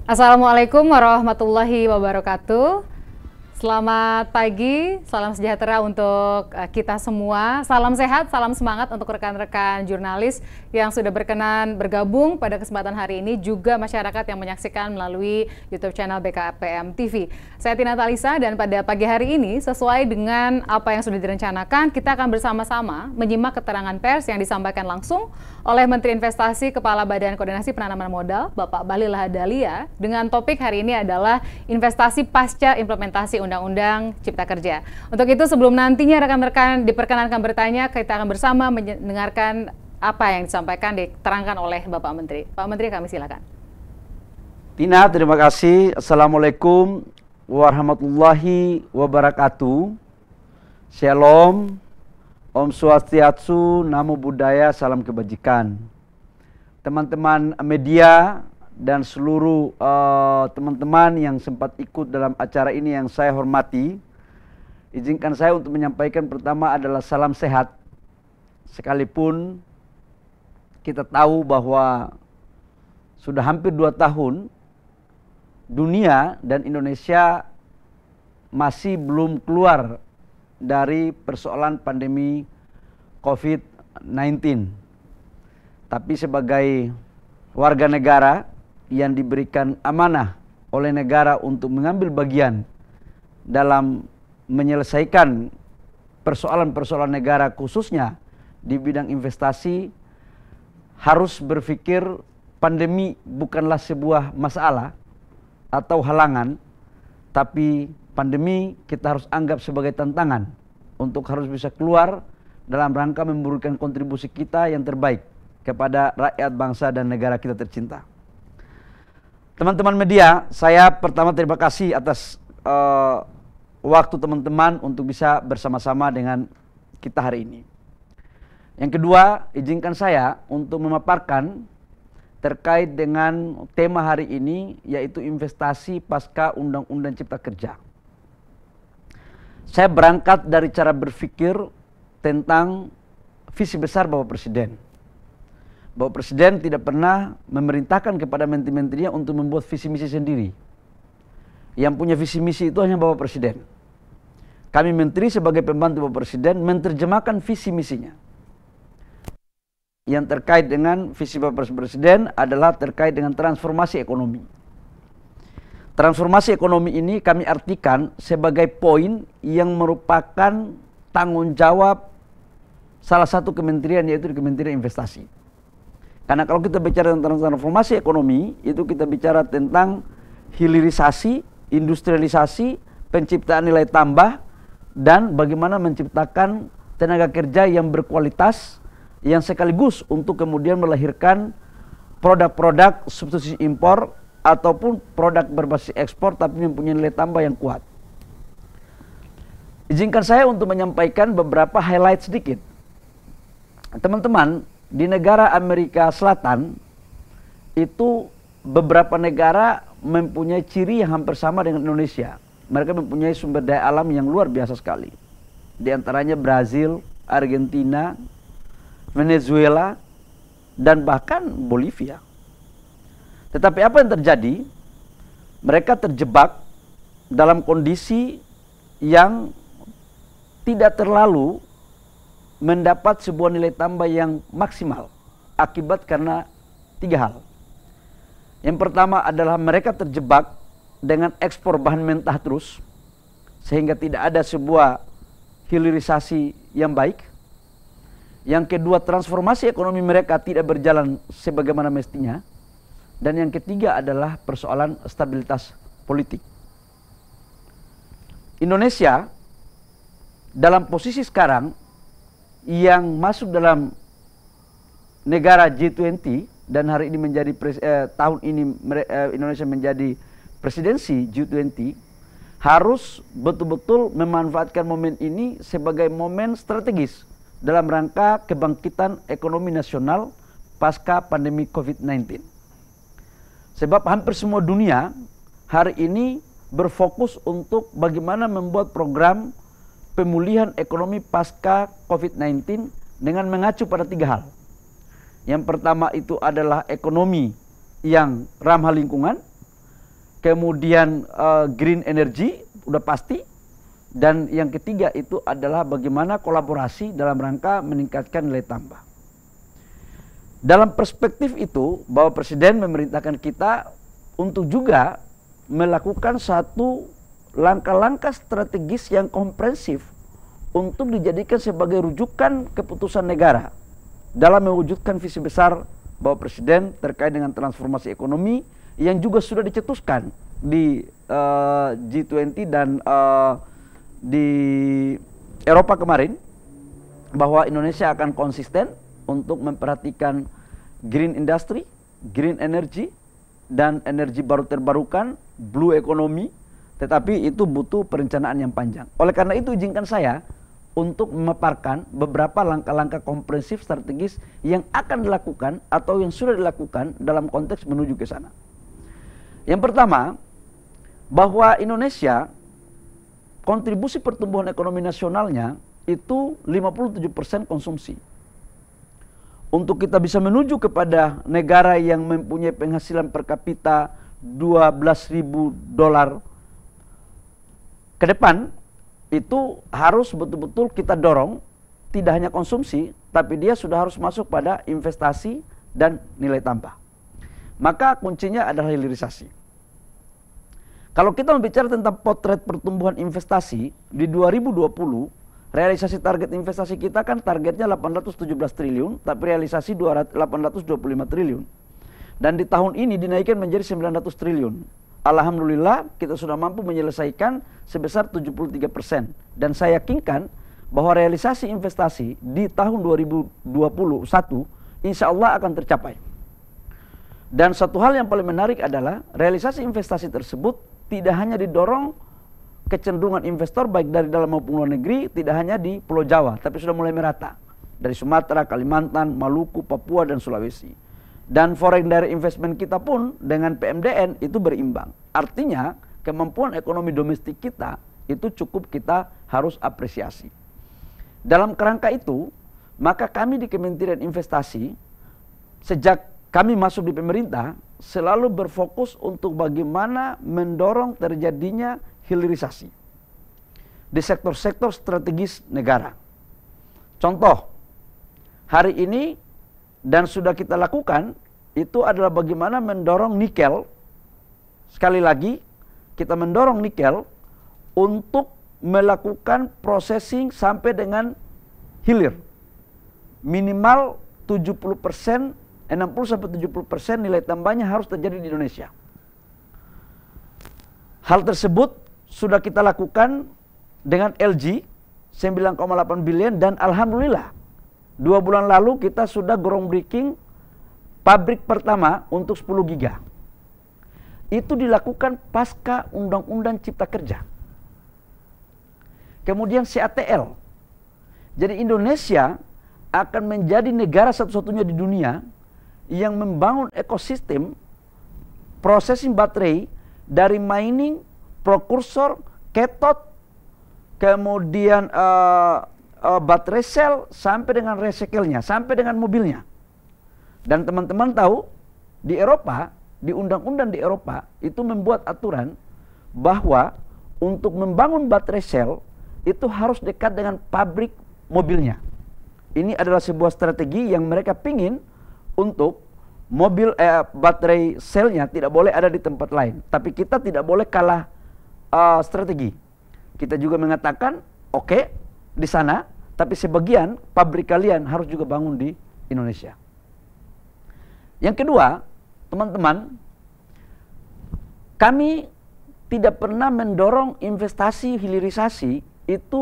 Assalamualaikum warahmatullahi wabarakatuh. Selamat pagi, salam sejahtera untuk kita semua. Salam sehat, salam semangat untuk rekan-rekan jurnalis yang sudah berkenan bergabung pada kesempatan hari ini, juga masyarakat yang menyaksikan melalui YouTube channel BKPM TV. Saya Tina Talisa, dan pada pagi hari ini sesuai dengan apa yang sudah direncanakan, kita akan bersama-sama menyimak keterangan pers yang disampaikan langsung oleh Menteri Investasi Kepala Badan Koordinasi Penanaman Modal, Bapak Bahlil Lahadalia, dengan topik hari ini adalah investasi pasca implementasi Undang-Undang Cipta Kerja. Untuk itu, sebelum nantinya rekan-rekan diperkenankan bertanya, kita akan bersama mendengarkan apa yang disampaikan, diterangkan oleh Bapak Menteri. Pak Menteri, kami silakan. Tina, terima kasih. Assalamualaikum warahmatullahi wabarakatuh. Shalom, Om Swastiastu, Namo Buddhaya, salam kebajikan. Teman-teman media dan seluruh teman-teman yang sempat ikut dalam acara ini yang saya hormati, izinkan saya untuk menyampaikan pertama adalah salam sehat. Sekalipun kita tahu bahwa sudah hampir 2 tahun dunia dan Indonesia masih belum keluar dari persoalan pandemi COVID-19. Tapi sebagai warga negara yang diberikan amanah oleh negara untuk mengambil bagian dalam menyelesaikan persoalan-persoalan negara, khususnya di bidang investasi, harus berpikir pandemi bukanlah sebuah masalah atau halangan, tapi pandemi kita harus anggap sebagai tantangan untuk harus bisa keluar dalam rangka memberikan kontribusi kita yang terbaik kepada rakyat, bangsa, dan negara kita tercinta. Teman-teman media, saya pertama terima kasih atas waktu teman-teman untuk bisa bersama-sama dengan kita hari ini. Yang kedua, izinkan saya untuk memaparkan terkait dengan tema hari ini, yaitu investasi pasca Undang-Undang Cipta Kerja. Saya berangkat dari cara berpikir tentang visi besar Bapak Presiden. Bapak Presiden tidak pernah memerintahkan kepada menteri-menterinya untuk membuat visi misi sendiri. Yang punya visi misi itu hanya Bapak Presiden. Kami menteri sebagai pembantu Bapak Presiden menerjemahkan visi misinya. Yang terkait dengan visi Bapak Presiden adalah terkait dengan transformasi ekonomi. Transformasi ekonomi ini kami artikan sebagai poin yang merupakan tanggung jawab salah satu kementerian, yaitu Kementerian Investasi. Karena kalau kita bicara tentang transformasi ekonomi, itu kita bicara tentang hilirisasi, industrialisasi, penciptaan nilai tambah, dan bagaimana menciptakan tenaga kerja yang berkualitas, yang sekaligus untuk kemudian melahirkan produk-produk substitusi impor ataupun produk berbasis ekspor tapi mempunyai nilai tambah yang kuat. Izinkan saya untuk menyampaikan beberapa highlight sedikit. Teman-teman, di negara Amerika Selatan itu beberapa negara mempunyai ciri yang hampir sama dengan Indonesia. Mereka mempunyai sumber daya alam yang luar biasa sekali. Di antaranya Brazil, Argentina, Venezuela, dan bahkan Bolivia. Tetapi apa yang terjadi? Mereka terjebak dalam kondisi yang tidak terlalu mendapat sebuah nilai tambah yang maksimal akibat karena 3 hal. Yang pertama adalah mereka terjebak dengan ekspor bahan mentah terus, sehingga tidak ada sebuah hilirisasi yang baik. Yang kedua, transformasi ekonomi mereka tidak berjalan sebagaimana mestinya. Dan yang ketiga adalah persoalan stabilitas politik. Indonesia dalam posisi sekarang yang masuk dalam negara G20, dan hari ini menjadi tahun ini Indonesia menjadi presidensi G20, harus betul-betul memanfaatkan momen ini sebagai momen strategis dalam rangka kebangkitan ekonomi nasional pasca pandemi COVID-19. Sebab hampir semua dunia hari ini berfokus untuk bagaimana membuat program pemulihan ekonomi pasca COVID-19 dengan mengacu pada 3 hal. Yang pertama itu adalah ekonomi yang ramah lingkungan, kemudian green energy udah pasti, dan yang ketiga itu adalah bagaimana kolaborasi dalam rangka meningkatkan nilai tambah. Dalam perspektif itu, bahwa Presiden memerintahkan kita untuk juga melakukan satu langkah-langkah strategis yang komprehensif untuk dijadikan sebagai rujukan keputusan negara dalam mewujudkan visi besar Bapak Presiden terkait dengan transformasi ekonomi yang juga sudah dicetuskan di G20 dan di Eropa kemarin, bahwa Indonesia akan konsisten untuk memperhatikan green industry, green energy, dan energi baru terbarukan, blue economy, tetapi itu butuh perencanaan yang panjang. Oleh karena itu izinkan saya untuk memaparkan beberapa langkah-langkah komprehensif strategis yang akan dilakukan atau yang sudah dilakukan dalam konteks menuju ke sana. Yang pertama, bahwa Indonesia kontribusi pertumbuhan ekonomi nasionalnya itu 57% konsumsi. Untuk kita bisa menuju kepada negara yang mempunyai penghasilan per kapita $12.000 ke depan, itu harus betul-betul kita dorong, tidak hanya konsumsi, tapi dia sudah harus masuk pada investasi dan nilai tambah. Maka kuncinya adalah hilirisasi. Kalau kita berbicara tentang potret pertumbuhan investasi di 2020, realisasi target investasi kita kan targetnya 817 triliun, tapi realisasi 825 triliun. Dan di tahun ini dinaikkan menjadi 900 triliun. Alhamdulillah kita sudah mampu menyelesaikan sebesar 73%. Dan saya yakinkan bahwa realisasi investasi di tahun 2021 insya Allah akan tercapai. Dan satu hal yang paling menarik adalah realisasi investasi tersebut tidak hanya didorong kecenderungan investor baik dari dalam maupun luar negeri, tidak hanya di Pulau Jawa, tapi sudah mulai merata. Dari Sumatera, Kalimantan, Maluku, Papua, dan Sulawesi. Dan foreign direct investment kita pun dengan PMDN itu berimbang. Artinya kemampuan ekonomi domestik kita itu cukup kita harus apresiasi. Dalam kerangka itu, maka kami di Kementerian Investasi, sejak kami masuk di pemerintah, selalu berfokus untuk bagaimana mendorong terjadinya hilirisasi di sektor-sektor strategis negara. Contoh, hari ini dan sudah kita lakukan, itu adalah bagaimana mendorong nikel. Sekali lagi, kita mendorong nikel untuk melakukan processing sampai dengan hilir. Minimal 70%, 60-70% nilai tambahnya harus terjadi di Indonesia. Hal tersebut sudah kita lakukan dengan LG 9,8 billion, dan alhamdulillah 2 bulan lalu kita sudah groundbreaking pabrik pertama untuk 10 giga. Itu dilakukan pasca Undang-Undang Cipta Kerja. Kemudian CATL. Jadi Indonesia akan menjadi negara satu-satunya di dunia yang membangun ekosistem processing baterai dari mining, prokursor, cathode, kemudian baterai sel, sampai dengan recycle-nya, sampai dengan mobilnya. Dan teman-teman tahu, di Eropa, di undang-undang di Eropa, itu membuat aturan bahwa untuk membangun baterai sel, itu harus dekat dengan pabrik mobilnya. Ini adalah sebuah strategi yang mereka pingin untuk mobil baterai selnya tidak boleh ada di tempat lain. Tapi kita tidak boleh kalah strategi. Kita juga mengatakan, oke, di sana, tapi sebagian pabrik kalian harus juga bangun di Indonesia. Yang kedua, teman-teman, kami tidak pernah mendorong investasi hilirisasi itu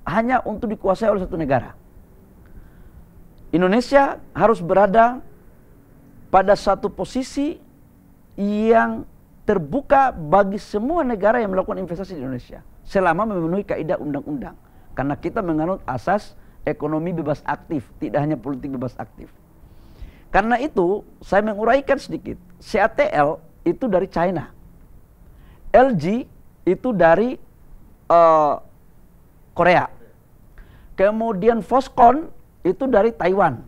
hanya untuk dikuasai oleh satu negara. Indonesia harus berada pada satu posisi yang terbuka bagi semua negara yang melakukan investasi di Indonesia, selama memenuhi kaidah undang-undang. Karena kita menganut asas ekonomi bebas aktif, tidak hanya politik bebas aktif. Karena itu, saya menguraikan sedikit. CATL itu dari China. LG itu dari Korea. Kemudian Foxconn itu dari Taiwan.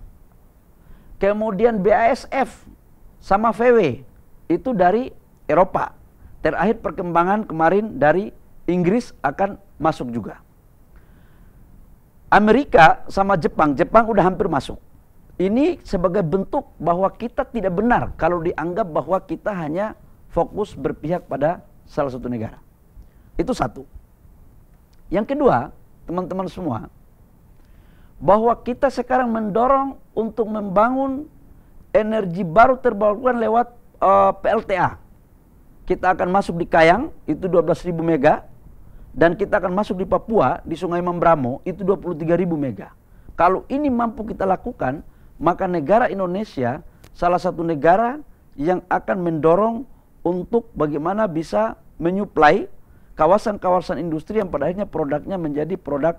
Kemudian BASF sama VW itu dari Eropa. Terakhir perkembangan kemarin dari Inggris akan masuk juga. Amerika sama Jepang udah hampir masuk. Ini sebagai bentuk bahwa kita tidak benar kalau dianggap bahwa kita hanya fokus berpihak pada salah satu negara. Itu satu. Yang kedua, teman-teman semua, bahwa kita sekarang mendorong untuk membangun energi baru terbarukan lewat PLTA. Kita akan masuk di Kayang, itu 12.000 mega. Dan kita akan masuk di Papua, di Sungai Mambramo, itu 23.000 mega. Kalau ini mampu kita lakukan, maka negara Indonesia salah satu negara yang akan mendorong untuk bagaimana bisa menyuplai kawasan-kawasan industri yang pada akhirnya produknya menjadi produk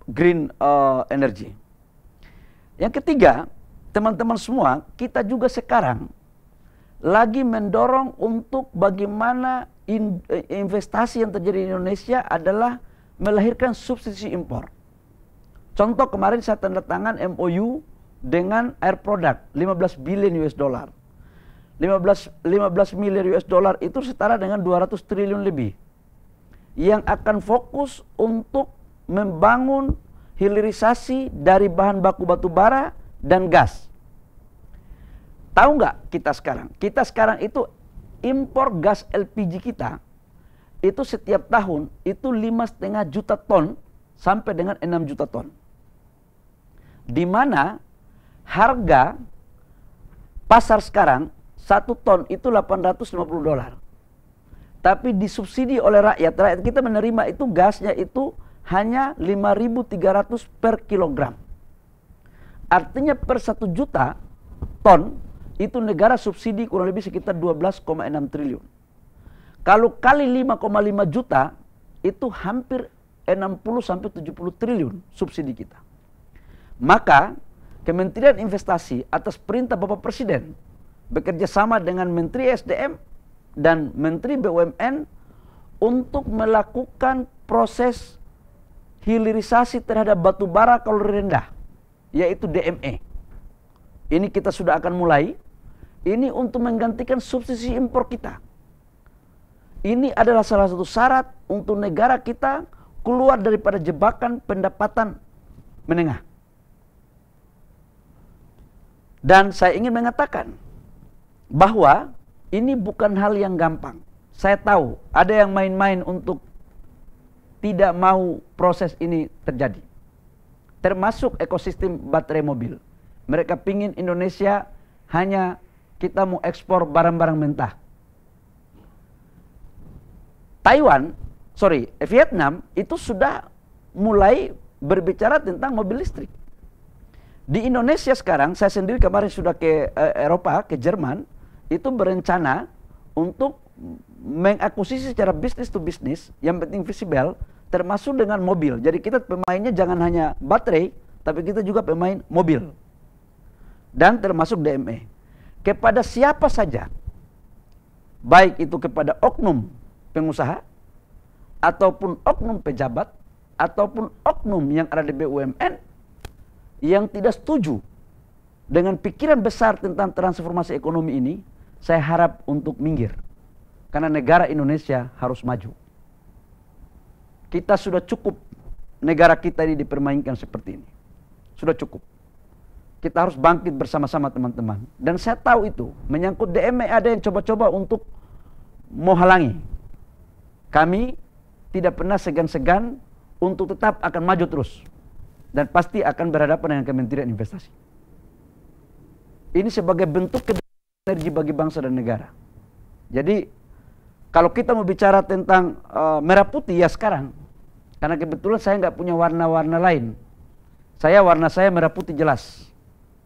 green energy. Yang ketiga, teman-teman semua, kita juga sekarang lagi mendorong untuk bagaimana investasi yang terjadi di Indonesia adalah melahirkan subsidi impor. Contoh kemarin saya tanda tangan MOU dengan Air Product 15 billion US dollar. 15 miliar US dollar itu setara dengan 200 triliun lebih. Yang akan fokus untuk membangun hilirisasi dari bahan baku batu bara dan gas. Tahu nggak kita sekarang? Kita sekarang itu impor gas LPG kita itu setiap tahun itu 5,5 juta ton sampai dengan 6 juta ton. Di mana harga pasar sekarang 1 ton itu $850. Tapi disubsidi oleh rakyat kita menerima itu gasnya itu hanya 5.300 per kilogram. Artinya per 1 juta ton itu negara subsidi kurang lebih sekitar 12,6 triliun. Kalau kali 5,5 juta itu hampir 60-70 triliun subsidi kita. Maka Kementerian Investasi atas perintah Bapak Presiden bekerja sama dengan Menteri SDM dan Menteri BUMN untuk melakukan proses hilirisasi terhadap batu bara kalori rendah, yaitu DME. Ini kita sudah akan mulai. Ini untuk menggantikan subsidi impor kita. Ini adalah salah satu syarat untuk negara kita keluar daripada jebakan pendapatan menengah. Dan saya ingin mengatakan bahwa ini bukan hal yang gampang. Saya tahu ada yang main-main untuk tidak mau proses ini terjadi. Termasuk ekosistem baterai mobil. Mereka pingin Indonesia hanya kita mau ekspor barang-barang mentah. Vietnam itu sudah mulai berbicara tentang mobil listrik. Di Indonesia sekarang, saya sendiri kemarin sudah ke Eropa, ke Jerman, itu berencana untuk mengakuisisi secara bisnis to bisnis, yang penting visible, termasuk dengan mobil. Jadi kita pemainnya jangan hanya baterai, tapi kita juga pemain mobil. Dan termasuk DME. Kepada siapa saja, baik itu kepada oknum pengusaha, ataupun oknum pejabat, ataupun oknum yang ada di BUMN, yang tidak setuju dengan pikiran besar tentang transformasi ekonomi ini, saya harap untuk minggir. Karena negara Indonesia harus maju. Kita sudah cukup negara kita ini dipermainkan seperti ini. Sudah cukup. Kita harus bangkit bersama-sama teman-teman. Dan saya tahu itu, menyangkut DME ada yang coba-coba untuk menghalangi. Kami tidak pernah segan-segan untuk tetap akan maju terus. Dan pasti akan berhadapan dengan Kementerian Investasi. Ini sebagai bentuk energi bagi bangsa dan negara. Jadi kalau kita mau bicara tentang merah putih ya sekarang. Karena kebetulan saya nggak punya warna-warna lain. Warna saya merah putih jelas.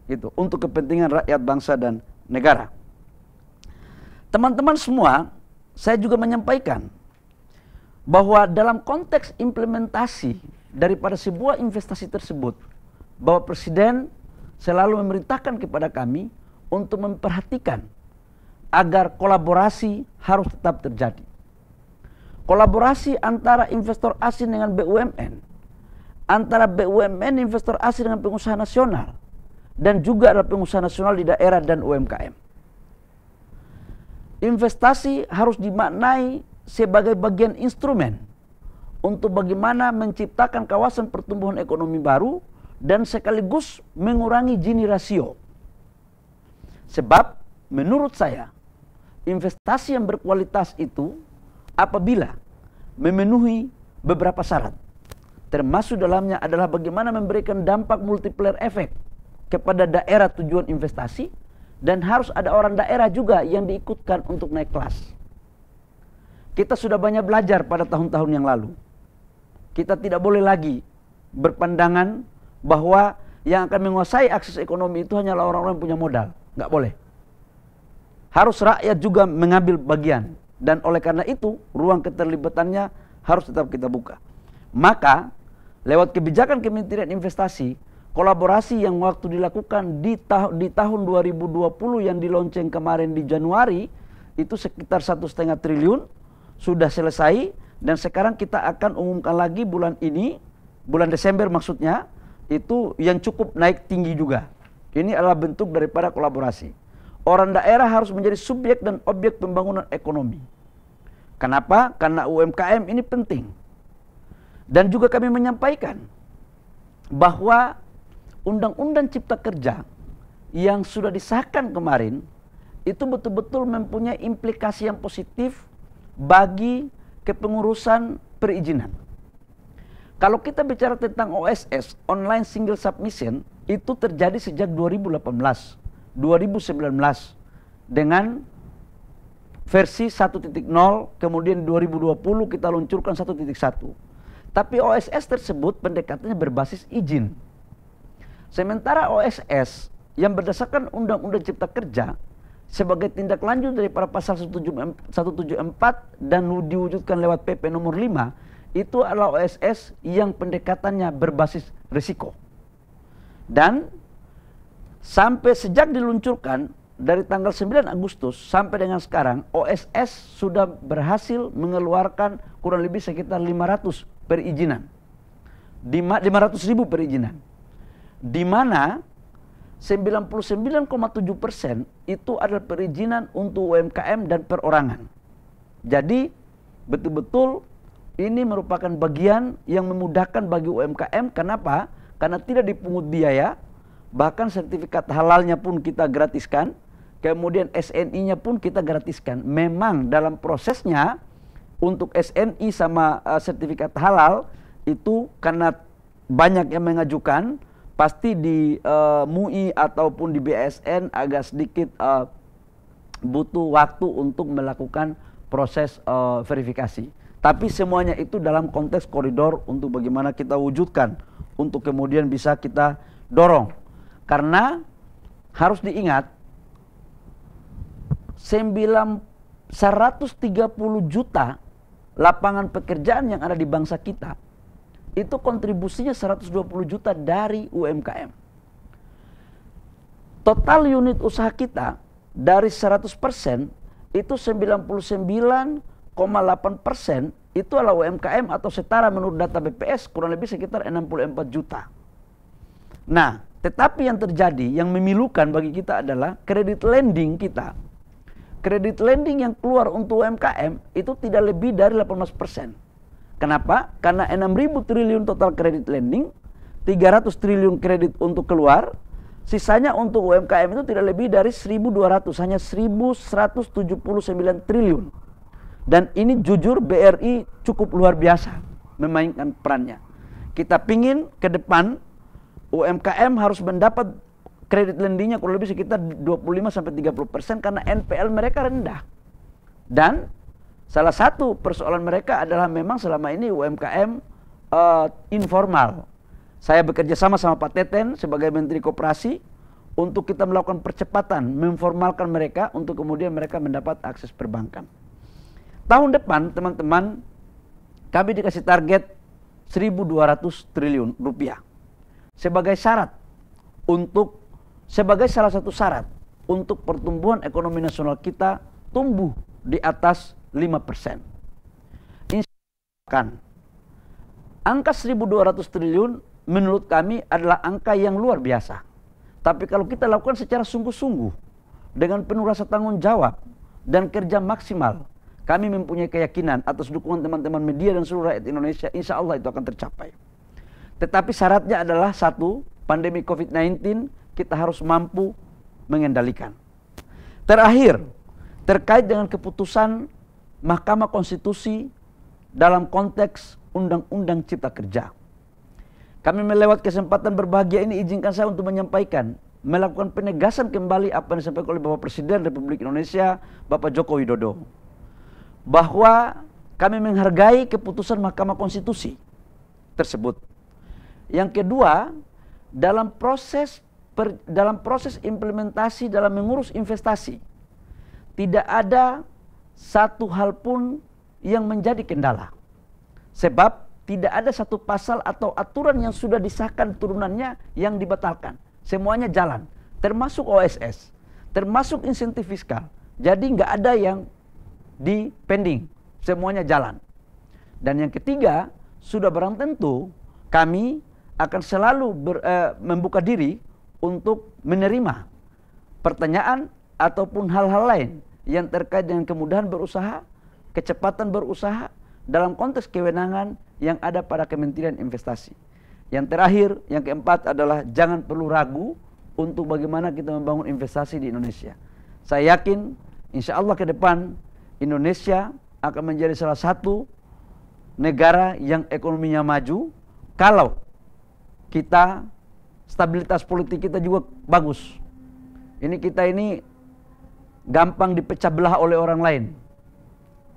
Gitu, untuk kepentingan rakyat, bangsa dan negara. Teman-teman semua, saya juga menyampaikan bahwa dalam konteks implementasi daripada sebuah investasi tersebut, Bapak Presiden selalu memerintahkan kepada kami untuk memperhatikan agar kolaborasi harus tetap terjadi. Kolaborasi antara investor asing dengan BUMN, antara BUMN investor asing dengan pengusaha nasional, dan juga ada pengusaha nasional di daerah dan UMKM. investasi harus dimaknai sebagai bagian instrumen untuk bagaimana menciptakan kawasan pertumbuhan ekonomi baru dan sekaligus mengurangi Gini rasio. Sebab menurut saya investasi yang berkualitas itu apabila memenuhi beberapa syarat. Termasuk dalamnya adalah bagaimana memberikan dampak multiplier efek kepada daerah tujuan investasi, dan harus ada orang daerah juga yang diikutkan untuk naik kelas. Kita sudah banyak belajar pada tahun-tahun yang lalu. Kita tidak boleh lagi berpandangan bahwa yang akan menguasai akses ekonomi itu hanyalah orang-orang yang punya modal. Nggak boleh. Harus rakyat juga mengambil bagian. Dan oleh karena itu, ruang keterlibatannya harus tetap kita buka. Maka, lewat kebijakan Kementerian Investasi, kolaborasi yang waktu dilakukan di tahun 2020 yang dilonceng kemarin di Januari, itu sekitar 1,5 triliun, sudah selesai, dan sekarang kita akan umumkan lagi bulan ini, bulan Desember maksudnya, itu yang cukup naik tinggi juga. Ini adalah bentuk daripada kolaborasi. Orang daerah harus menjadi subjek dan objek pembangunan ekonomi. Kenapa? Karena UMKM ini penting. Dan juga kami menyampaikan bahwa Undang-Undang Cipta Kerja yang sudah disahkan kemarin itu betul-betul mempunyai implikasi yang positif bagi kepengurusan perizinan. Kalau kita bicara tentang OSS, Online Single Submission, itu terjadi sejak 2018, 2019 dengan versi 1.0, kemudian 2020 kita luncurkan 1.1. Tapi OSS tersebut pendekatannya berbasis izin. Sementara OSS yang berdasarkan Undang-Undang Cipta Kerja sebagai tindak lanjut daripada pasal 174 dan diwujudkan lewat PP nomor 5, itu adalah OSS yang pendekatannya berbasis risiko. Dan sampai sejak diluncurkan dari tanggal 9 Agustus sampai dengan sekarang, OSS sudah berhasil mengeluarkan kurang lebih sekitar 500 perizinan. 500.000 perizinan. Di mana 99,7% itu adalah perizinan untuk UMKM dan perorangan. Jadi betul-betul ini merupakan bagian yang memudahkan bagi UMKM. Kenapa? Karena tidak dipungut biaya, bahkan sertifikat halalnya pun kita gratiskan, kemudian SNI-nya pun kita gratiskan. Memang dalam prosesnya untuk SNI sama sertifikat halal itu karena banyak yang mengajukan, pasti di MUI ataupun di BSN agak sedikit butuh waktu untuk melakukan proses verifikasi. Tapi semuanya itu dalam konteks koridor untuk bagaimana kita wujudkan, untuk kemudian bisa kita dorong. Karena harus diingat, 130 juta lapangan pekerjaan yang ada di bangsa kita, itu kontribusinya 120 juta dari UMKM. Total unit usaha kita dari 100% itu 99,8% itu adalah UMKM atau setara menurut data BPS kurang lebih sekitar 64 juta. Nah, tetapi yang terjadi yang memilukan bagi kita adalah kredit lending kita. Kredit lending yang keluar untuk UMKM itu tidak lebih dari 18%. Kenapa? Karena 6.000 triliun total kredit lending, 300 triliun kredit untuk keluar, sisanya untuk UMKM itu tidak lebih dari 1.200, hanya 1.179 triliun. Dan ini jujur BRI cukup luar biasa memainkan perannya. Kita pingin ke depan UMKM harus mendapat kredit lendingnya kurang lebih sekitar 25-30% karena NPL mereka rendah. Dan salah satu persoalan mereka adalah memang selama ini UMKM informal. Saya bekerja sama Pak Teten sebagai Menteri Koperasi untuk kita melakukan percepatan, memformalkan mereka untuk kemudian mereka mendapat akses perbankan. Tahun depan teman-teman kami dikasih target 1.200 triliun rupiah sebagai syarat untuk sebagai salah satu syarat untuk pertumbuhan ekonomi nasional kita tumbuh di atas 5%. Insyaallah angka 1.200 triliun menurut kami adalah angka yang luar biasa. Tapi kalau kita lakukan secara sungguh-sungguh dengan penuh rasa tanggung jawab, dan kerja maksimal, kami mempunyai keyakinan atas dukungan teman-teman media dan seluruh rakyat Indonesia, insya Allah itu akan tercapai. Tetapi syaratnya adalah satu, pandemi COVID-19 kita harus mampu mengendalikan. Terakhir, terkait dengan keputusan Mahkamah Konstitusi dalam konteks Undang-Undang Cipta Kerja. Kami melewat kesempatan berbahagia ini, izinkan saya untuk menyampaikan, melakukan penegasan kembali apa yang disampaikan oleh Bapak Presiden Republik Indonesia, Bapak Joko Widodo, bahwa kami menghargai keputusan Mahkamah Konstitusi tersebut. Yang kedua, dalam proses implementasi dalam mengurus investasi, tidak ada satu hal pun yang menjadi kendala. Sebab tidak ada satu pasal atau aturan yang sudah disahkan turunannya yang dibatalkan. Semuanya jalan, termasuk OSS, termasuk insentif fiskal. Jadi nggak ada yang di pending, semuanya jalan. Dan yang ketiga, sudah barang tentu kami akan selalu membuka diri untuk menerima pertanyaan ataupun hal-hal lain yang terkait dengan kemudahan berusaha, kecepatan berusaha dalam konteks kewenangan yang ada pada Kementerian Investasi. Yang terakhir, yang keempat adalah jangan perlu ragu untuk bagaimana kita membangun investasi di Indonesia. Saya yakin insya Allah ke depan Indonesia akan menjadi salah satu negara yang ekonominya maju kalau kita stabilitas politik kita juga bagus. Kita ini gampang dipecah belah oleh orang lain.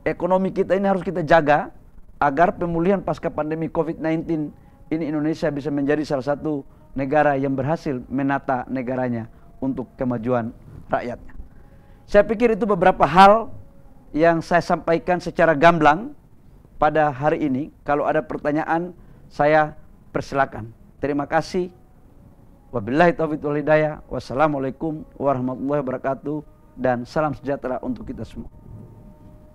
Ekonomi kita ini harus kita jaga agar pemulihan pasca pandemi COVID-19 ini Indonesia bisa menjadi salah satu negara yang berhasil menata negaranya untuk kemajuan rakyatnya. Saya pikir itu beberapa hal yang saya sampaikan secara gamblang pada hari ini. Kalau ada pertanyaan, saya persilakan. Terima kasih. Wabillahi taufiq wal hidayah. Wassalamualaikum warahmatullahi wabarakatuh. Dan salam sejahtera untuk kita semua.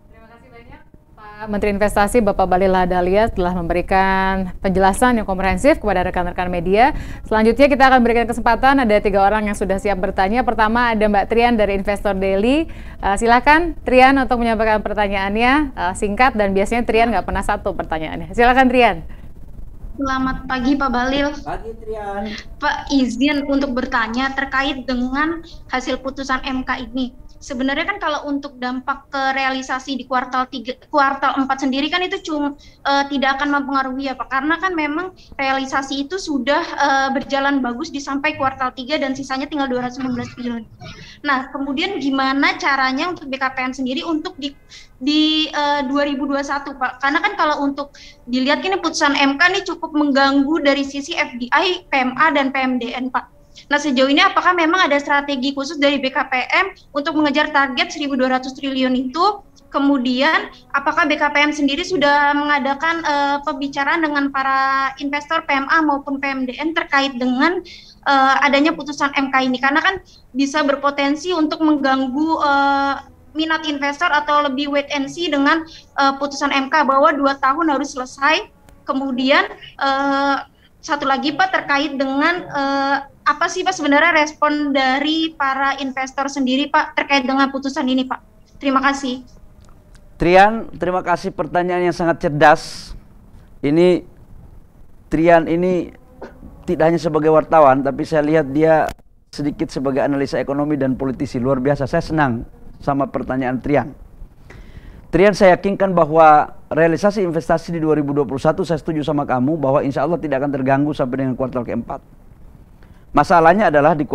Terima kasih banyak Pak Menteri Investasi Bapak Bahlil Lahadalia telah memberikan penjelasan yang komprehensif kepada rekan-rekan media. Selanjutnya kita akan berikan kesempatan, ada 3 orang yang sudah siap bertanya. Pertama ada Mbak Trian dari Investor Daily. Silakan Trian untuk menyampaikan pertanyaannya, singkat, dan biasanya Trian nggak pernah satu pertanyaannya. Silakan Trian. Selamat pagi Pak Bahlil. Pagi Trian. Pak, izin untuk bertanya terkait dengan hasil putusan MK ini. Sebenarnya kan kalau untuk dampak ke realisasi di kuartal 4 sendiri kan itu tidak akan mempengaruhi ya Pak, karena kan memang realisasi itu sudah berjalan bagus di sampai kuartal 3 dan sisanya tinggal 219 triliun. Nah, kemudian gimana caranya untuk BKPM sendiri untuk di 2021 Pak? Karena kan kalau untuk dilihat ini putusan MK ini cukup mengganggu dari sisi FDI, PMA dan PMDN Pak. Nah, sejauh ini apakah memang ada strategi khusus dari BKPM untuk mengejar target 1.200 triliun itu? Kemudian apakah BKPM sendiri sudah mengadakan pembicaraan dengan para investor PMA maupun PMDN terkait dengan adanya putusan MK ini? Karena kan bisa berpotensi untuk mengganggu minat investor atau lebih wait and see dengan putusan MK bahwa 2 tahun harus selesai. Kemudian satu lagi Pak, terkait dengan apa sih Pak sebenarnya respon dari para investor sendiri Pak terkait dengan putusan ini Pak? Terima kasih. Trian, terima kasih pertanyaan yang sangat cerdas. Ini Trian ini tidak hanya sebagai wartawan, tapi saya lihat dia sedikit sebagai analisa ekonomi dan politisi. Luar biasa, saya senang sama pertanyaan Trian. Trian, saya yakinkan bahwa realisasi investasi di 2021 saya setuju sama kamu bahwa insya Allah tidak akan terganggu sampai dengan kuartal keempat. Masalahnya adalah di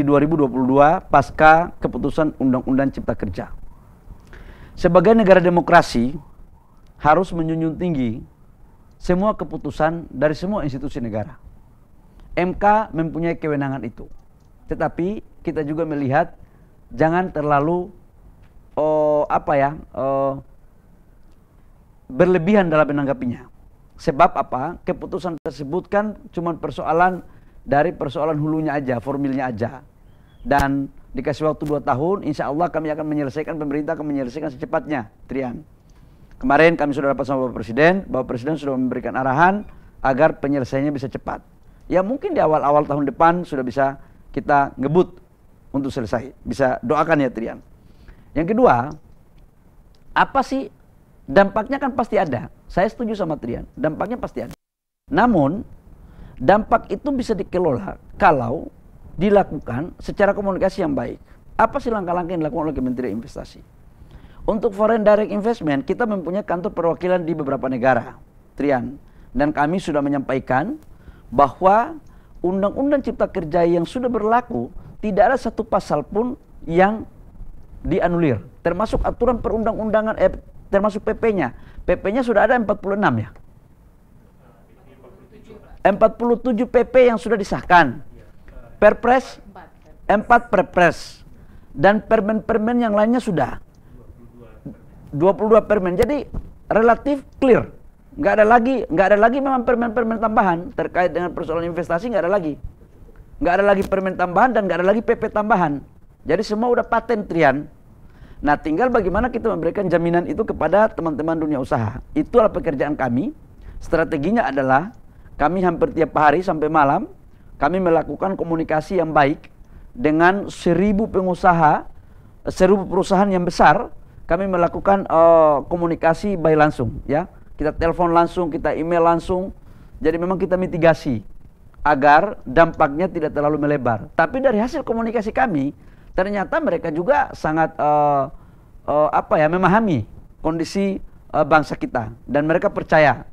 2022 pasca keputusan Undang-Undang Cipta Kerja. Sebagai negara demokrasi harus menjunjung tinggi semua keputusan dari semua institusi negara. MK mempunyai kewenangan itu. Tetapi kita juga melihat jangan terlalu berlebihan dalam menanggapinya. Sebab apa? Keputusan tersebut kan cuma persoalan hulunya aja, formilnya aja. Dan dikasih waktu 2 tahun, insya Allah kami akan menyelesaikan, pemerintah akan menyelesaikan secepatnya, Trian. Kemarin kami sudah dapat sama Bapak Presiden sudah memberikan arahan agar penyelesaiannya bisa cepat. Ya mungkin di awal-awal tahun depan sudah bisa kita ngebut untuk selesai. Bisa doakan ya Trian. Yang kedua, apa sih dampaknya? Kan pasti ada. Saya setuju sama Trian, dampaknya pasti ada. Namun, dampak itu bisa dikelola kalau dilakukan secara komunikasi yang baik. Apa sih langkah-langkah yang dilakukan oleh Kementerian Investasi? Untuk foreign direct investment, kita mempunyai kantor perwakilan di beberapa negara, Trian. Dan kami sudah menyampaikan bahwa Undang-Undang Cipta Kerja yang sudah berlaku, tidak ada satu pasal pun yang dianulir. Termasuk aturan perundang-undangan, termasuk PP-nya. PP-nya sudah ada 46 ya. 47 PP yang sudah disahkan. Perpres, 4 perpres. Dan permen-permen yang lainnya sudah. 22 permen. Jadi relatif clear. Nggak ada lagi memang permen-permen tambahan terkait dengan persoalan investasi, nggak ada lagi. Nggak ada lagi permen tambahan dan nggak ada lagi PP tambahan. Jadi semua udah paten, Trian. Nah, tinggal bagaimana kita memberikan jaminan itu kepada teman-teman dunia usaha. Itulah pekerjaan kami. Strateginya adalah kami hampir tiap hari sampai malam kami melakukan komunikasi yang baik dengan 1.000 pengusaha, 1.000 perusahaan yang besar. Kami melakukan komunikasi by langsung, ya. Kita telepon langsung, kita email langsung. Jadi memang kita mitigasi agar dampaknya tidak terlalu melebar. Tapi dari hasil komunikasi kami, ternyata mereka juga sangat memahami kondisi bangsa kita, dan mereka percaya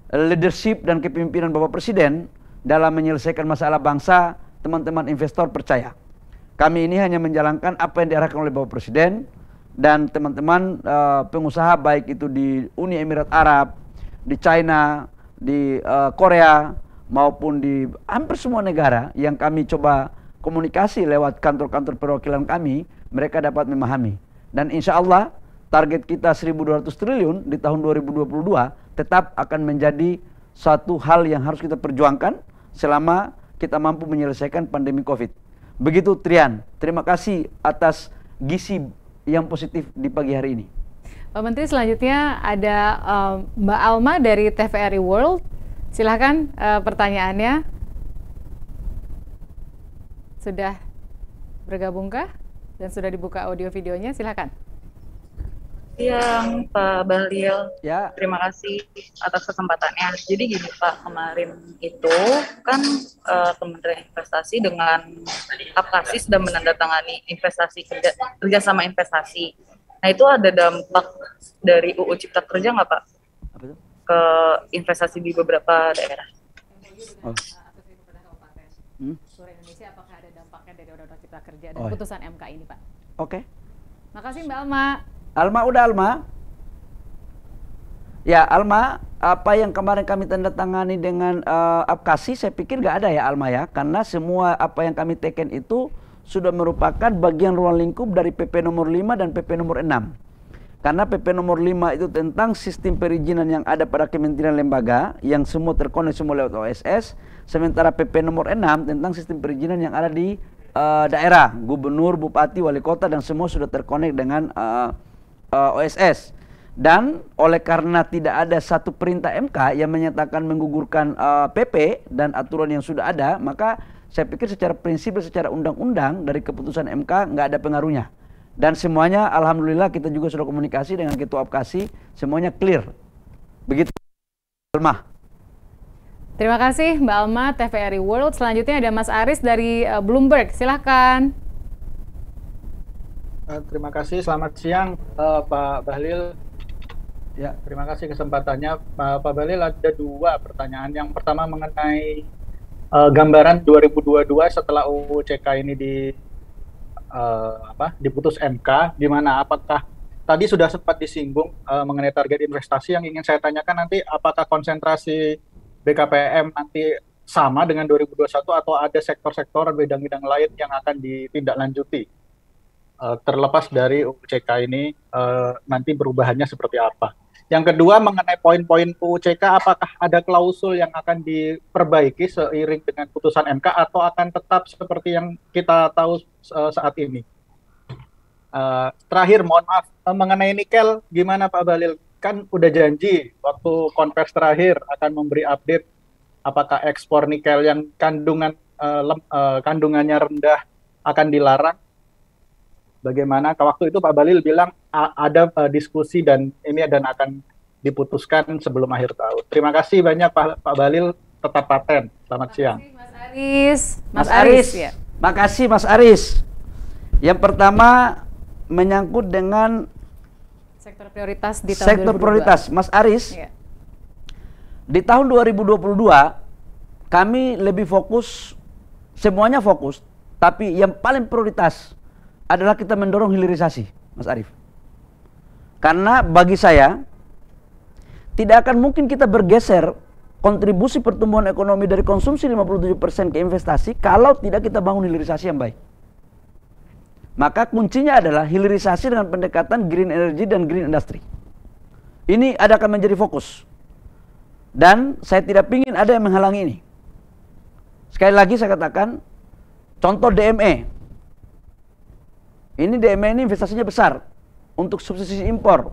leadership dan kepemimpinan Bapak Presiden dalam menyelesaikan masalah bangsa. Teman-teman investor percaya kami ini hanya menjalankan apa yang diarahkan oleh Bapak Presiden. Dan teman-teman pengusaha baik itu di Uni Emirat Arab, di China, di Korea, maupun di hampir semua negara yang kami coba komunikasi lewat kantor-kantor perwakilan kami, mereka dapat memahami. Dan insya Allah target kita 1.200 triliun di tahun 2022 tetap akan menjadi satu hal yang harus kita perjuangkan selama kita mampu menyelesaikan pandemi COVID. Begitu, Trian. Terima kasih atas gizi yang positif di pagi hari ini. Pak Menteri, selanjutnya ada Mbak Alma dari TVRI World. Silahkan pertanyaannya. Sudah bergabungkah? Dan sudah dibuka audio videonya? Silahkan. Siang Pak Bahlil, Ya. Terima kasih atas kesempatannya. Jadi gini Pak, kemarin itu kan Kementerian Investasi dengan Apkasi sudah menandatangani kerjasama investasi. Nah itu ada dampak dari UU Cipta Kerja nggak Pak? Apa itu? Ke investasi di beberapa daerah? Oh. Seluruh Indonesia, apakah ada dampaknya dari Undang-Undang Cipta Kerja dan putusan MK ini, Pak? Oke. Makasih Mbak Alma. Alma, udah Alma? Ya, Alma, apa yang kemarin kami tanda tangani dengan Apkasi, saya pikir nggak ada ya Alma ya, karena semua apa yang kami teken itu sudah merupakan bagian ruang lingkup dari PP nomor 5 dan PP nomor 6. Karena PP nomor 5 itu tentang sistem perizinan yang ada pada kementerian lembaga, yang semua terkonek semua lewat OSS, sementara PP nomor 6 tentang sistem perizinan yang ada di daerah, gubernur, bupati, wali kota, dan semua sudah terkonek dengan OSS. Dan oleh karena tidak ada satu perintah MK yang menyatakan menggugurkan PP dan aturan yang sudah ada, maka saya pikir secara prinsip dan secara undang-undang dari keputusan MK nggak ada pengaruhnya. Dan semuanya alhamdulillah kita juga sudah komunikasi dengan Ketua Apkasi, semuanya clear. Begitu, Alma. Terima kasih Mbak Alma, TVRI World. Selanjutnya ada Mas Aris dari Bloomberg. Silahkan. Terima kasih, selamat siang Pak Bahlil. Ya, terima kasih kesempatannya. Pak Bahlil, ada dua pertanyaan. Yang pertama mengenai gambaran 2022 setelah UU CK ini diputus MK, di mana apakah tadi sudah sempat disinggung mengenai target investasi. Yang ingin saya tanyakan nanti, apakah konsentrasi BKPM nanti sama dengan 2021 atau ada sektor-sektor bidang-bidang lain yang akan ditindaklanjuti? Terlepas dari UUCK ini nanti perubahannya seperti apa. Yang kedua mengenai poin-poin UUCK, apakah ada klausul yang akan diperbaiki seiring dengan putusan MK atau akan tetap seperti yang kita tahu saat ini? Terakhir, mohon maaf, mengenai nikel, gimana Pak Bahlil? Kan udah janji waktu konversi terakhir akan memberi update apakah ekspor nikel yang kandungannya rendah akan dilarang. bagaimana waktu itu Pak Bahlil bilang ada diskusi dan akan diputuskan sebelum akhir tahun. Terima kasih banyak Pak Bahlil, tetap paten. Selamat siang. Mas Aris. Mas Aris, ya. Makasih Mas Aris. Yang pertama menyangkut dengan sektor prioritas di tahun sektor 2022. prioritas. Mas Aris, ya. Di tahun 2022 kami lebih fokus, semuanya fokus, tapi yang paling prioritas adalah kita mendorong hilirisasi, Mas Arif. Karena bagi saya tidak akan mungkin kita bergeser kontribusi pertumbuhan ekonomi dari konsumsi 57% ke investasi kalau tidak kita bangun hilirisasi yang baik. Maka kuncinya adalah hilirisasi dengan pendekatan green energy dan green industry. Ini akan menjadi fokus. Dan saya tidak ingin ada yang menghalangi ini. Sekali lagi saya katakan, contoh DME. Ini DME ini investasinya besar untuk subsidi impor,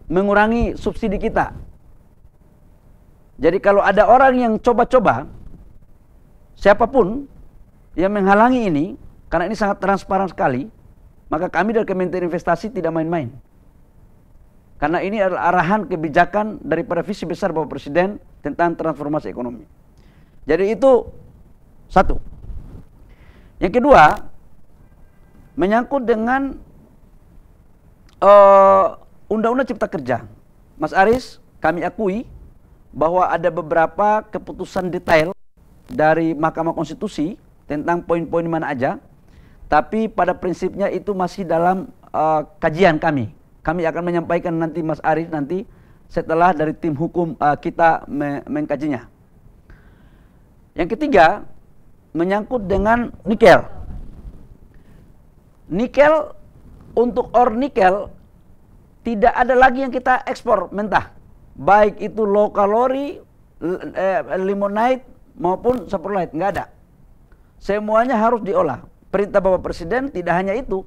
mengurangi subsidi kita. Jadi kalau ada orang yang coba-coba, siapapun yang menghalangi ini, karena ini sangat transparan sekali, maka kami dari Kementerian Investasi tidak main-main. Karena ini adalah arahan kebijakan daripada visi besar Bapak Presiden tentang transformasi ekonomi. Jadi itu satu. Yang kedua, menyangkut dengan Undang-Undang Cipta Kerja. Mas Aris, kami akui bahwa ada beberapa keputusan detail dari Mahkamah Konstitusi tentang poin-poin mana aja, tapi pada prinsipnya itu masih dalam kajian kami. Kami akan menyampaikan nanti Mas Aris nanti setelah dari tim hukum kita mengkajinya. Yang ketiga, menyangkut dengan nikel. Nikel, untuk ore nikel tidak ada lagi yang kita ekspor mentah. Baik itu low kalori, limonite maupun saprolite, nggak ada. Semuanya harus diolah. Perintah Bapak Presiden tidak hanya itu.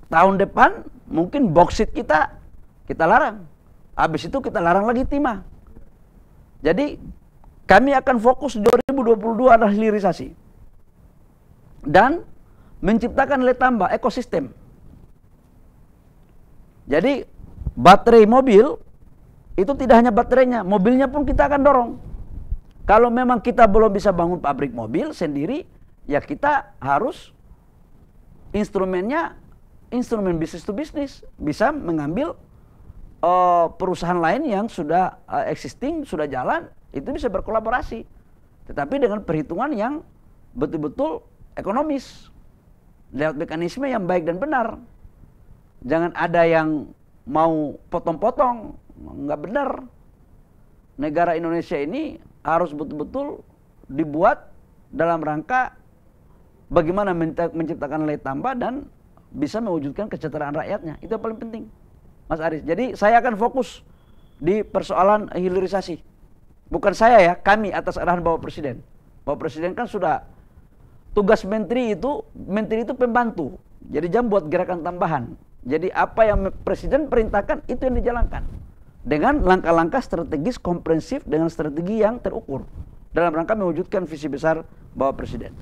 Tahun depan mungkin boksit kita larang. Habis itu kita larang lagi timah. Jadi kami akan fokus 2022 adalah hilirisasi. Dan menciptakan nilai tambah ekosistem. Jadi baterai mobil itu tidak hanya baterainya, mobilnya pun kita akan dorong. Kalau memang kita belum bisa bangun pabrik mobil sendiri, ya kita harus instrumennya instrumen bisnis to bisnis, bisa mengambil perusahaan lain yang sudah existing, sudah jalan, itu bisa berkolaborasi. Tetapi dengan perhitungan yang betul-betul ekonomis, lewat mekanisme yang baik dan benar. Jangan ada yang mau potong-potong, nggak benar. Negara Indonesia ini harus betul-betul dibuat dalam rangka bagaimana menciptakan nilai tambah dan bisa mewujudkan kesejahteraan rakyatnya. Itu yang paling penting, Mas Aris. Jadi saya akan fokus di persoalan hilirisasi. Bukan saya ya, kami atas arahan Bapak Presiden. Bapak Presiden kan sudah tugas menteri itu pembantu. Jadi jangan buat gerakan tambahan. Jadi apa yang Presiden perintahkan itu yang dijalankan. Dengan langkah-langkah strategis komprehensif dengan strategi yang terukur. Dalam rangka mewujudkan visi besar Bapak Presiden.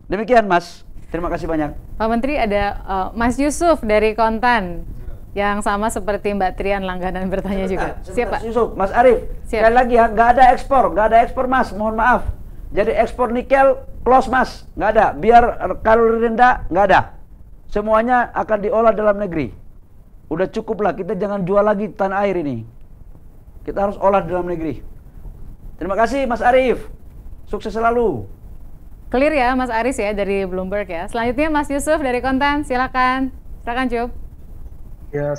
Demikian Mas. Terima kasih banyak. Pak Menteri, ada Mas Yusuf dari Kontan yang sama seperti Mbak Trian langganan bertanya juga. Siap Pak. Mas Yusuf, Mas Arif. Sekali lagi ya, nggak ada ekspor Mas, mohon maaf. Jadi ekspor nikel close Mas, nggak ada. Biar kalori rendah, nggak ada. Semuanya akan diolah dalam negeri. Udah cukup lah, kita jangan jual lagi tanah air ini. Kita harus olah dalam negeri. Terima kasih Mas Arif. Sukses selalu. Clear ya Mas Aris ya dari Bloomberg ya. Selanjutnya Mas Yusuf dari Kontan, silakan. Silakan Cup. Ya,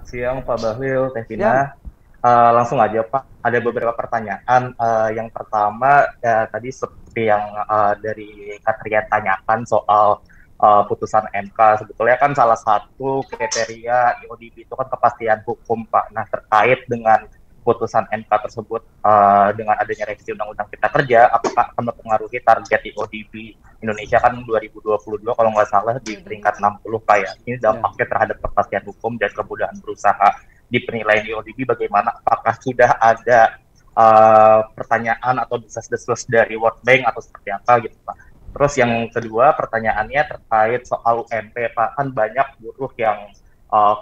siang Pak Bahlil, Teh Vina. Langsung aja Pak, ada beberapa pertanyaan. Yang pertama, tadi seperti yang dari Katria tanyakan soal putusan MK. Sebetulnya kan salah satu kriteria IODP itu kan kepastian hukum Pak. Nah, terkait dengan putusan MK tersebut dengan adanya revisi Undang-Undang Cipta Kerja, apakah akan mempengaruhi target IODP Indonesia kan 2022 kalau nggak salah di peringkat 60 Pak ya. Ini dampaknya terhadap kepastian hukum dan kemudahan berusaha di penilaian IODP bagaimana? Apakah sudah ada pertanyaan atau desas-desus dari World Bank atau seperti apa gitu Pak? Terus yang kedua pertanyaannya terkait soal UMP, Pak. Kan banyak buruh yang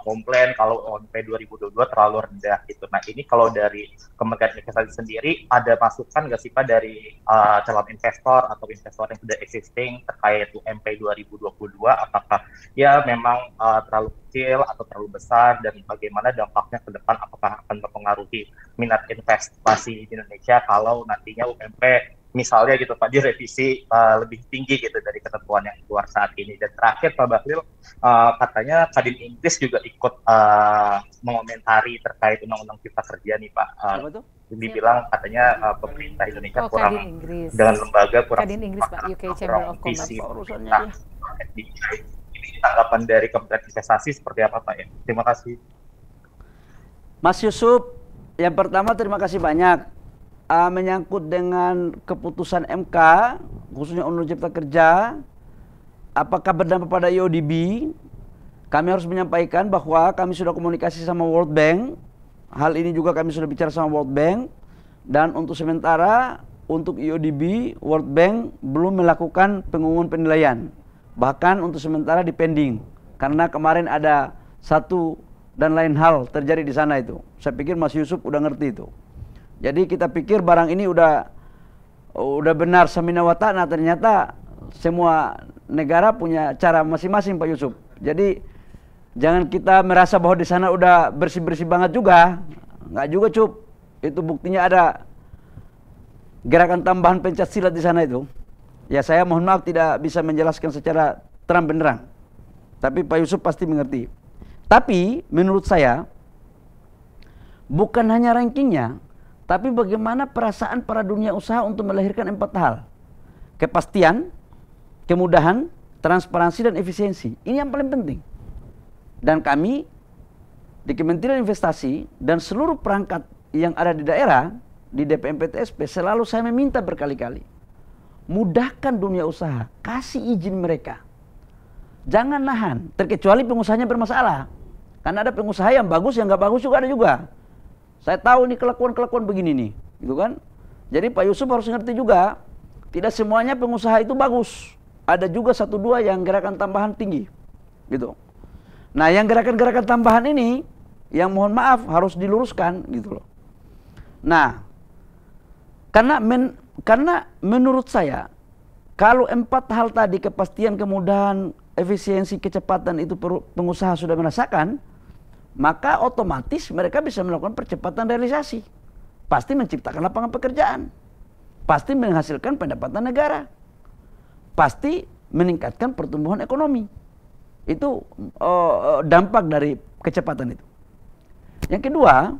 komplain kalau UMP 2022 terlalu rendah gitu. Nah ini kalau dari Kementerian Investasi sendiri ada masukan nggak sih Pak dari calon investor atau investor yang sudah existing terkait UMP 2022? Apakah ya memang terlalu kecil atau terlalu besar, dan bagaimana dampaknya ke depan? Apakah akan mempengaruhi minat investasi di Indonesia kalau nantinya UMP misalnya gitu Pak direvisi lebih tinggi gitu dari ketentuan yang keluar saat ini? Dan terakhir Pak Bahlil, katanya Kadin Inggris juga ikut mengomentari terkait Undang-Undang Cipta Kerja nih Pak. Dibilang katanya pemerintah Indonesia kurang dengan lembaga kurang Kadin Inggris Pak, UK Chamber of Commerce. Nah, ini tanggapan dari Kementerian Investasi seperti apa Pak ya? Terima kasih. Mas Yusuf, yang pertama terima kasih banyak. Menyangkut dengan keputusan MK, khususnya Undang-Undang Cipta Kerja, apakah berdampak pada IODB? Kami harus menyampaikan bahwa kami sudah komunikasi sama World Bank. Hal ini juga kami sudah bicara sama World Bank. Dan untuk sementara, untuk IODB, World Bank belum melakukan pengumuman penilaian. Bahkan untuk sementara dipending. Karena kemarin ada satu dan lain hal terjadi di sana itu. Saya pikir Mas Yusuf udah ngerti itu. Jadi kita pikir barang ini udah benar samina wa ta'na, ternyata semua negara punya cara masing-masing Pak Yusuf. Jadi jangan kita merasa bahwa di sana udah bersih-bersih banget juga. Nggak juga Cup. Itu buktinya ada gerakan tambahan pencak silat di sana itu. Ya saya mohon maaf tidak bisa menjelaskan secara terang benderang. Tapi Pak Yusuf pasti mengerti. Tapi menurut saya bukan hanya rankingnya, tapi bagaimana perasaan para dunia usaha untuk melahirkan 4 hal. Kepastian, kemudahan, transparansi, dan efisiensi. Ini yang paling penting. Dan kami di Kementerian Investasi dan seluruh perangkat yang ada di daerah, di DPMPTSP, selalu saya meminta berkali-kali. Mudahkan dunia usaha, kasih izin mereka. Jangan nahan, terkecuali pengusahanya bermasalah. Karena ada pengusaha yang bagus, yang nggak bagus juga ada juga. Saya tahu nih kelakuan-kelakuan begini nih, gitu kan? Jadi Pak Yusuf harus ngerti juga, tidak semuanya pengusaha itu bagus. Ada juga 1-2 yang gerakan tambahan tinggi, gitu. Nah, yang gerakan-gerakan tambahan ini, yang mohon maaf harus diluruskan, gitu loh. Nah, karena menurut saya, kalau 4 hal tadi, kepastian, kemudahan, efisiensi, kecepatan itu pengusaha sudah merasakan, maka otomatis mereka bisa melakukan percepatan realisasi. Pasti menciptakan lapangan pekerjaan. Pasti menghasilkan pendapatan negara. Pasti meningkatkan pertumbuhan ekonomi. Itu dampak dari kecepatan itu. Yang kedua,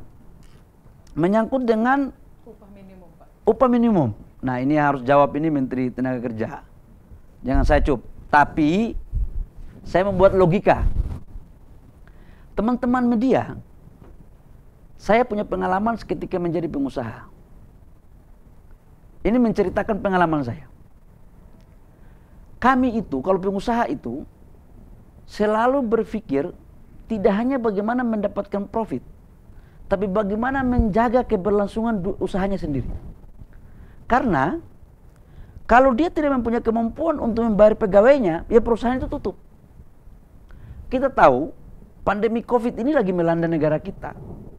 menyangkut dengan upah minimum, Pak. Upah minimum. Nah, ini harus jawab ini Menteri Tenaga Kerja. Jangan saya Cup. Tapi saya membuat logika. Teman-teman media, saya punya pengalaman ketika menjadi pengusaha. Ini menceritakan pengalaman saya. Kami itu, kalau pengusaha itu, selalu berpikir tidak hanya bagaimana mendapatkan profit, tapi bagaimana menjaga keberlangsungan usahanya sendiri. Karena kalau dia tidak mempunyai kemampuan untuk membayar pegawainya, ya perusahaan itu tutup. Kita tahu pandemi COVID ini lagi melanda negara kita.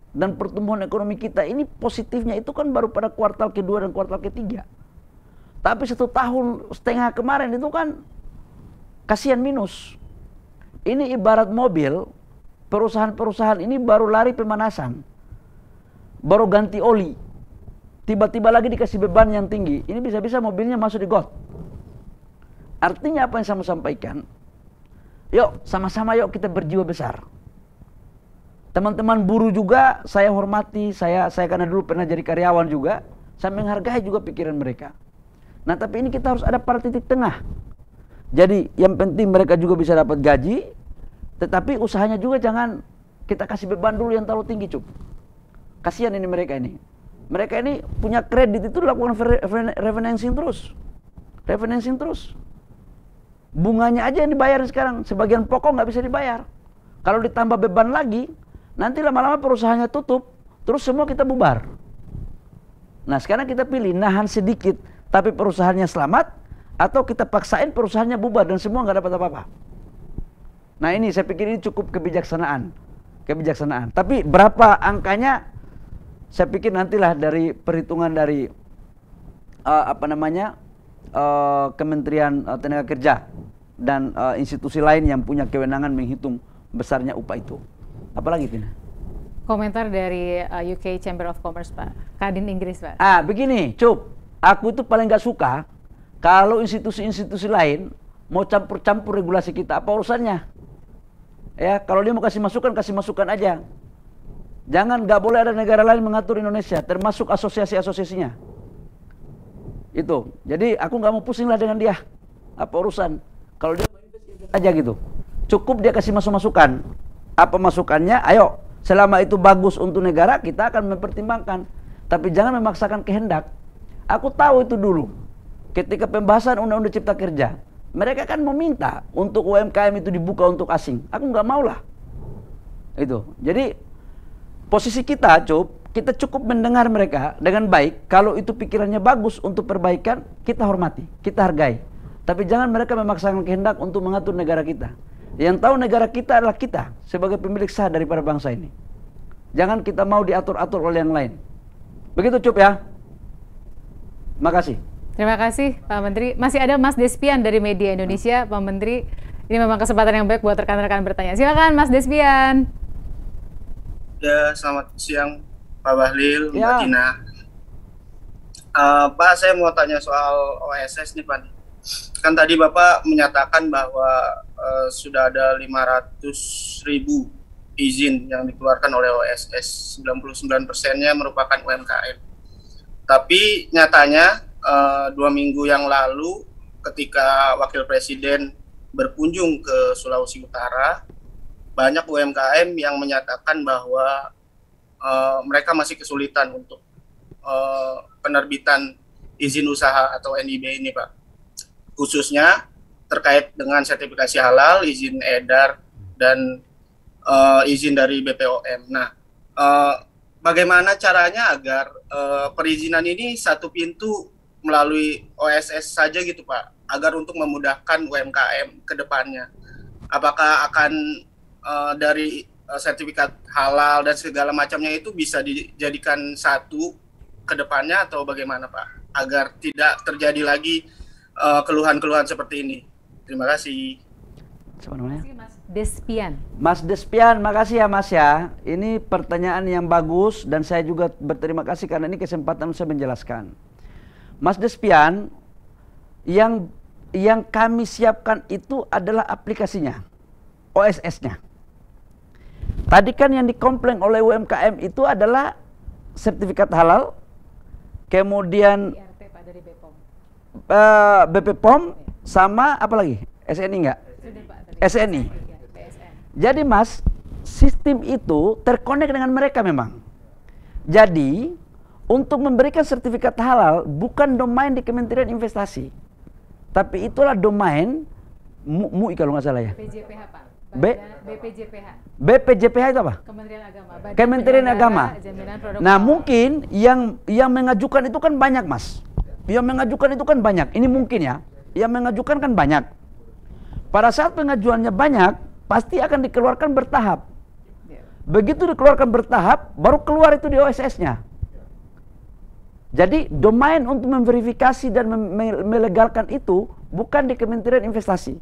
Dan pertumbuhan ekonomi kita ini positifnya itu kan baru pada kuartal kedua dan kuartal ketiga. Tapi 1,5 tahun kemarin itu kan kasihan minus. Ini ibarat mobil, perusahaan-perusahaan ini baru lari pemanasan. Baru ganti oli. Tiba-tiba lagi dikasih beban yang tinggi. Ini bisa-bisa mobilnya masuk di got. Artinya apa yang saya mau sampaikan? Yuk, sama-sama yuk kita berjiwa besar. Teman-teman buruh juga saya hormati, saya karena dulu pernah jadi karyawan juga, saya menghargai juga pikiran mereka. Nah, tapi ini kita harus ada pada titik tengah. Jadi yang penting mereka juga bisa dapat gaji, tetapi usahanya juga jangan kita kasih beban dulu yang terlalu tinggi, Cuk. Kasihan ini mereka ini. Mereka ini punya kredit itu lakukan refinancing terus. Refinancing terus. Bunganya aja yang dibayar sekarang, sebagian pokok nggak bisa dibayar. Kalau ditambah beban lagi, nanti lama-lama perusahaannya tutup, terus semua kita bubar. Nah, sekarang kita pilih nahan sedikit, tapi perusahaannya selamat, atau kita paksain perusahaannya bubar dan semua nggak dapat apa-apa. Nah ini saya pikir ini cukup kebijaksanaan. Tapi berapa angkanya? Saya pikir nantilah dari perhitungan dari Kementerian Tenaga Kerja dan institusi lain yang punya kewenangan menghitung besarnya upah itu. Apalagi Tina? Komentar dari UK Chamber of Commerce, Pak. Kadin Inggris, Pak. Begini, Cup. Aku itu paling nggak suka kalau institusi-institusi lain mau campur-campur regulasi kita. Apa urusannya? Ya, kalau dia mau kasih masukan aja. Jangan, nggak boleh ada negara lain mengatur Indonesia, termasuk asosiasi-asosiasinya. Itu. Jadi aku nggak mau pusing lah dengan dia. Apa urusan? Kalau dia aja gitu. Cukup dia kasih masukan. Apa masukannya? Ayo, selama itu bagus untuk negara, kita akan mempertimbangkan. Tapi jangan memaksakan kehendak. Aku tahu itu dulu. Ketika pembahasan Undang-Undang Cipta Kerja, mereka kan meminta untuk UMKM itu dibuka untuk asing. Aku nggak mau lah. Itu. Jadi posisi kita, kita cukup mendengar mereka dengan baik. Kalau itu pikirannya bagus untuk perbaikan, kita hormati, kita hargai. Tapi jangan mereka memaksakan kehendak untuk mengatur negara kita. Yang tahu negara kita adalah kita sebagai pemilik sah daripada bangsa ini. Jangan kita mau diatur-atur oleh yang lain. Begitu ya. Makasih. Terima kasih Pak Menteri. Masih ada Mas Despian dari Media Indonesia, Pak Menteri. Ini memang kesempatan yang baik buat rekan-rekan bertanya. Silakan Mas Despian. Ya, selamat siang Pak Bahlil, Ya. Mbak Tina. Pak, saya mau tanya soal OSS nih Pak. Kan tadi Bapak menyatakan bahwa sudah ada 500.000 izin yang dikeluarkan oleh OSS, 99%-nya merupakan UMKM. Tapi nyatanya 2 minggu yang lalu ketika Wakil Presiden berkunjung ke Sulawesi Utara, banyak UMKM yang menyatakan bahwa mereka masih kesulitan untuk penerbitan izin usaha atau NIB ini Pak. Khususnya terkait dengan sertifikasi halal, izin edar, dan izin dari BPOM. Nah, bagaimana caranya agar perizinan ini satu pintu melalui OSS saja gitu Pak, agar untuk memudahkan UMKM ke depannya? Apakah akan dari sertifikat halal dan segala macamnya itu bisa dijadikan satu ke depannya atau bagaimana Pak? Agar tidak terjadi lagi keluhan-keluhan seperti ini. Terima kasih. Siapa namanya? Mas Despian. Mas Despian, makasih ya Mas ya. Ini pertanyaan yang bagus dan saya juga berterima kasih karena ini kesempatan saya menjelaskan. Mas Despian, yang kami siapkan itu adalah aplikasinya, OSS-nya. Tadi kan yang dikomplain oleh UMKM itu adalah sertifikat halal, kemudian IRT Pak dari BPOM. BPOM sama apa lagi? SNI enggak? Sudah Pak tadi. SNI. Iya, PSN. Jadi Mas, sistem itu terkonek dengan mereka memang. Jadi untuk memberikan sertifikat halal bukan domain di Kementerian Investasi, tapi itulah domain MUI kalau nggak salah ya. BPJPH Pak. BPJPH. BPJPH itu apa? Kementerian Agama. Badan Kementerian Penyelenggara Agama. Jaminan Produk Nah Halal. mungkin yang mengajukan itu kan banyak Mas. Yang mengajukan itu kan banyak. Ini mungkin ya. Yang mengajukan kan banyak. Pada saat pengajuannya banyak, pasti akan dikeluarkan bertahap. Begitu dikeluarkan bertahap, baru keluar itu di OSS-nya. Jadi domain untuk memverifikasi dan melegalkan itu bukan di Kementerian Investasi.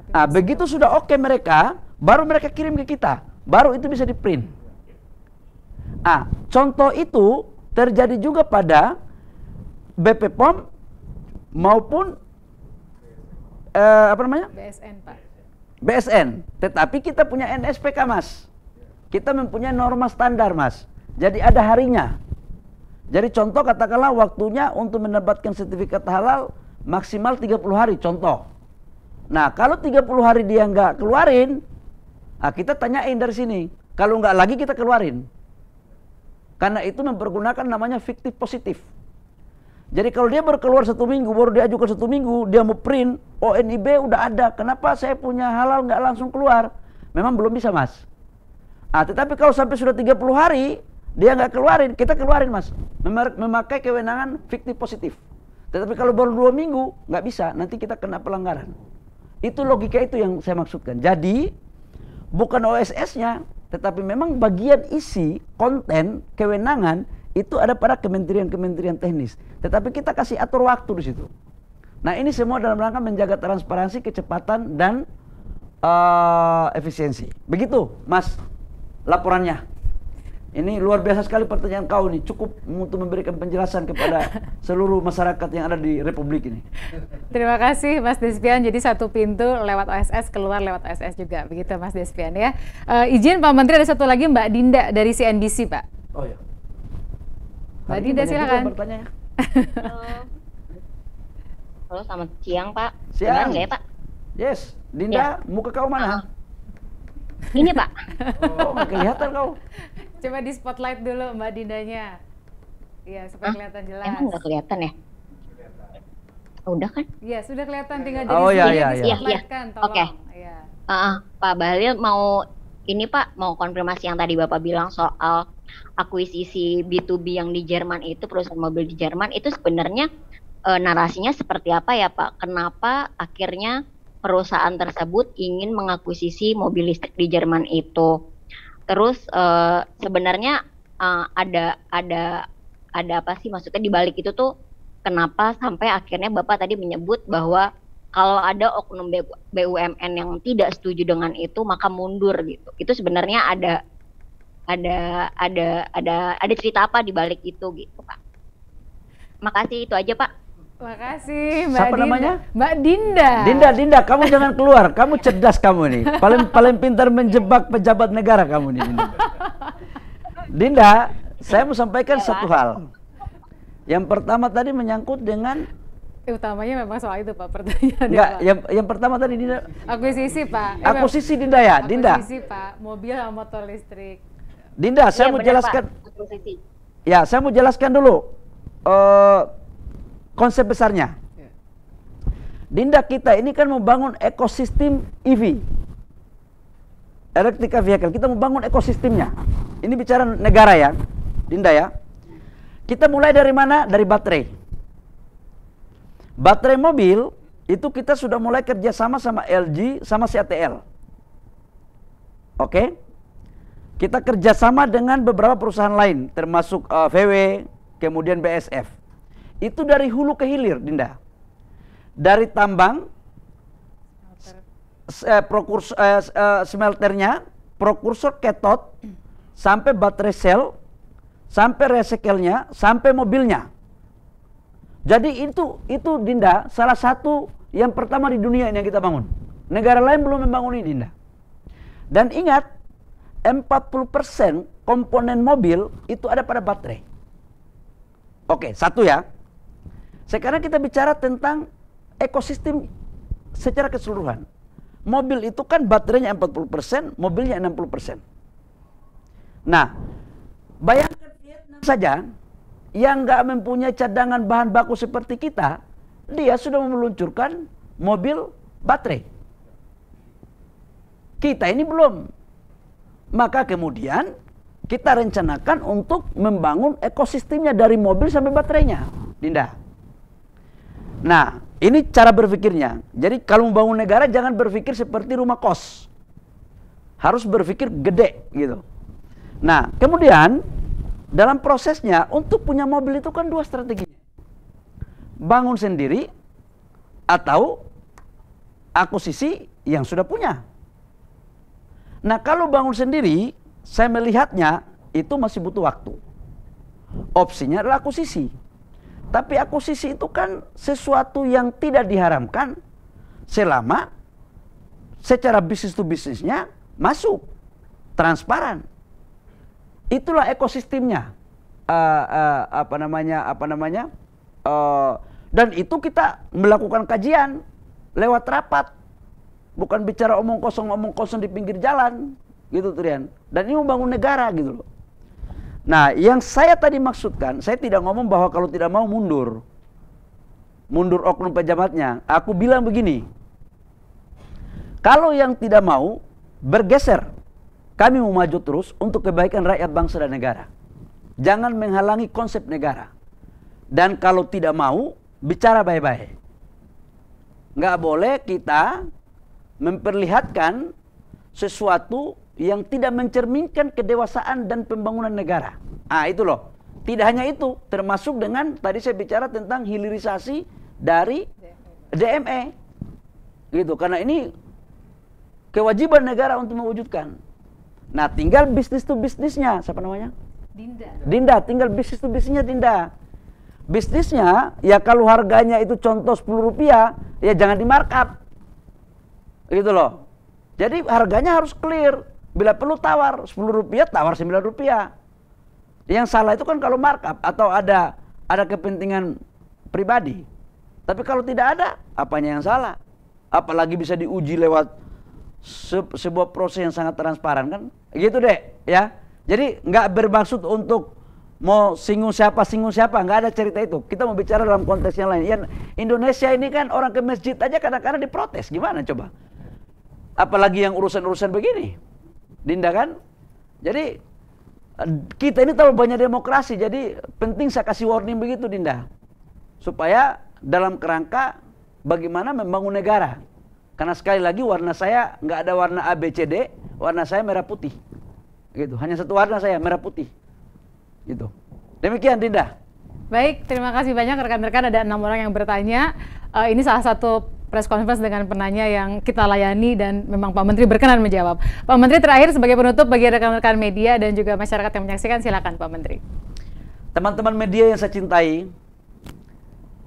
Nah, begitu sudah oke mereka, baru mereka kirim ke kita. Baru itu bisa di-print. Nah, contoh itu terjadi juga pada BPOM maupun BSN Pak. BSN. Tetapi kita punya NSPK Mas. Kita mempunyai norma standar Mas. Jadi ada harinya. Jadi contoh katakanlah waktunya untuk mendapatkan sertifikat halal maksimal 30 hari contoh. Nah kalau 30 hari dia nggak keluarin, nah kita tanyain dari sini. Kalau nggak lagi kita keluarin. Karena itu mempergunakan namanya fiktif positif. Jadi kalau dia baru keluar 1 minggu, baru diajukan 1 minggu, dia mau print, oh NIB udah ada, kenapa saya punya halal nggak langsung keluar? Memang belum bisa Mas. Nah, tetapi kalau sampai sudah 30 hari, dia nggak keluarin, kita keluarin Mas. Memakai kewenangan fiktif positif. Tetapi kalau baru 2 minggu, nggak bisa, nanti kita kena pelanggaran. Itu logika itu yang saya maksudkan. Jadi, bukan OSS-nya, tetapi memang bagian isi, konten, kewenangan, itu ada pada kementerian-kementerian teknis. Tetapi kita kasih atur waktu di situ. Nah, ini semua dalam rangka menjaga transparansi, kecepatan, dan efisiensi. Begitu, Mas, laporannya. Ini luar biasa sekali pertanyaan kau nih, cukup untuk memberikan penjelasan kepada seluruh masyarakat yang ada di Republik ini. Terima kasih Mas Despian, jadi satu pintu lewat OSS, keluar lewat OSS juga, begitu Mas Despian ya. Izin Pak Menteri, ada satu lagi Mbak Dinda dari CNBC Pak. Oh ya. Mbak Dinda silakan. Bertanya ya. Halo, selamat siang Pak. Siang. Dengar nggak ya Pak? Yes, Dinda, muka kau mana? Ini Pak. Oh, nggak kelihatan kau. Coba di spotlight dulu Mbak Dindanya. Iya, supaya kelihatan jelas. Emang nggak kelihatan ya? Oh, udah kan? Iya, sudah kelihatan, tinggal jadi Oh, iya, di iya, spotlight kan, tolong. Oke. Iya. Pak Bahlil mau ini Pak, mau konfirmasi yang tadi Bapak bilang soal akuisisi B2B yang di Jerman itu, perusahaan mobil di Jerman itu sebenarnya narasinya seperti apa ya Pak? Kenapa akhirnya perusahaan tersebut ingin mengakuisisi mobil listrik di Jerman itu? Terus sebenarnya ada apa sih maksudnya di balik itu tuh, kenapa sampai akhirnya Bapak tadi menyebut bahwa kalau ada oknum BUMN yang tidak setuju dengan itu maka mundur gitu. Itu sebenarnya ada cerita apa di balik itu gitu Pak. Makasih, itu aja Pak. Makasih Mbak Siapa Dinda. namanya? Mbak Dinda. Dinda, kamu jangan keluar. Kamu cerdas kamu nih. Paling pintar menjebak pejabat negara kamu nih. Dinda, saya mau sampaikan satu hal. Yang pertama tadi menyangkut dengan Utamanya memang soal itu Pak pertanyaan. enggak, yang pertama tadi Dinda. Akuisisi Pak. Akuisisi Dinda ya, Dinda. Akuisisi Pak, mobil sama motor listrik. Dinda, saya mau jelaskan. Ya, saya mau jelaskan dulu konsep besarnya. Dinda, kita ini kan membangun ekosistem EV, electric vehicle. Kita membangun ekosistemnya. Ini bicara negara ya, Dinda ya. Kita mulai dari mana? Dari baterai. Baterai mobil itu kita sudah mulai kerjasama sama LG, sama CATL. Oke? Kita kerjasama dengan beberapa perusahaan lain, termasuk VW, kemudian BASF. Itu dari hulu ke hilir, Dinda. Dari tambang, smelternya, prokursor cathode, sampai baterai sel, sampai recycle-nya, sampai mobilnya. Jadi itu Dinda, salah satu yang pertama di dunia ini yang kita bangun. Negara lain belum membangun ini, Dinda. Dan ingat, 40% komponen mobil itu ada pada baterai. Oke, satu ya. Sekarang kita bicara tentang ekosistem secara keseluruhan. Mobil itu kan baterainya 40%, mobilnya 60%. Nah, bayangkan Vietnam saja yang nggak mempunyai cadangan bahan baku seperti kita, dia sudah meluncurkan mobil baterai. Kita ini belum. Maka kemudian kita rencanakan untuk membangun ekosistemnya dari mobil sampai baterainya, Dinda. Nah, ini cara berpikirnya. Jadi kalau membangun negara jangan berpikir seperti rumah kos. Harus berpikir gede gitu. Nah, kemudian dalam prosesnya untuk punya mobil itu kan dua strategi. Bangun sendiri atau akuisisi yang sudah punya. Nah, kalau bangun sendiri, saya melihatnya itu masih butuh waktu. Opsinya adalah akuisisi. Tapi akuisisi itu kan sesuatu yang tidak diharamkan selama secara bisnis to bisnisnya masuk, transparan. Itulah ekosistemnya. Dan itu kita melakukan kajian lewat rapat. Bukan bicara omong kosong di pinggir jalan, gitu Trian. Dan ini membangun negara gitu loh. Nah, yang saya tadi maksudkan, saya tidak ngomong bahwa kalau tidak mau mundur oknum pejabatnya. Aku bilang begini, kalau yang tidak mau bergeser, kami mau maju terus untuk kebaikan rakyat bangsa dan negara. Jangan menghalangi konsep negara. Dan kalau tidak mau, bicara baik-baik. Nggak boleh kita memperlihatkan sesuatu yang tidak mencerminkan kedewasaan dan pembangunan negara. Itu loh. Tidak hanya itu, termasuk dengan tadi saya bicara tentang hilirisasi dari DME. Gitu, karena ini kewajiban negara untuk mewujudkan. Nah, tinggal bisnis to bisnisnya, siapa namanya? Dinda, tinggal bisnis to bisnisnya Dinda. Bisnisnya, ya kalau harganya itu contoh 10 rupiah, ya jangan di markup. Gitu loh. Jadi harganya harus clear. Bila perlu tawar 10 rupiah, tawar 9 rupiah. Yang salah itu kan kalau markup atau ada kepentingan pribadi. Tapi kalau tidak ada, apanya yang salah? Apalagi bisa diuji lewat sebuah proses yang sangat transparan kan? Gitu deh, ya. Jadi nggak bermaksud untuk mau singgung siapa, nggak ada cerita itu. Kita mau bicara dalam konteks yang lain. Ya, Indonesia ini kan orang ke masjid aja kadang-kadang diprotes, gimana coba? Apalagi yang urusan-urusan begini, Dinda kan? Jadi kita ini terlalu banyak demokrasi, jadi penting saya kasih warning begitu Dinda, supaya dalam kerangka bagaimana membangun negara. Karena sekali lagi warna saya nggak ada warna A, B, C, D, warna saya merah putih, gitu. Hanya satu warna saya merah putih. Gitu. Demikian Dinda. Baik, terima kasih banyak rekan-rekan. Ada 6 orang yang bertanya. Ini salah satu press conference dengan penanya yang kita layani dan memang Pak Menteri berkenan menjawab. Pak Menteri, terakhir sebagai penutup bagi rekan-rekan media dan juga masyarakat yang menyaksikan, silakan Pak Menteri. Teman-teman media yang saya cintai,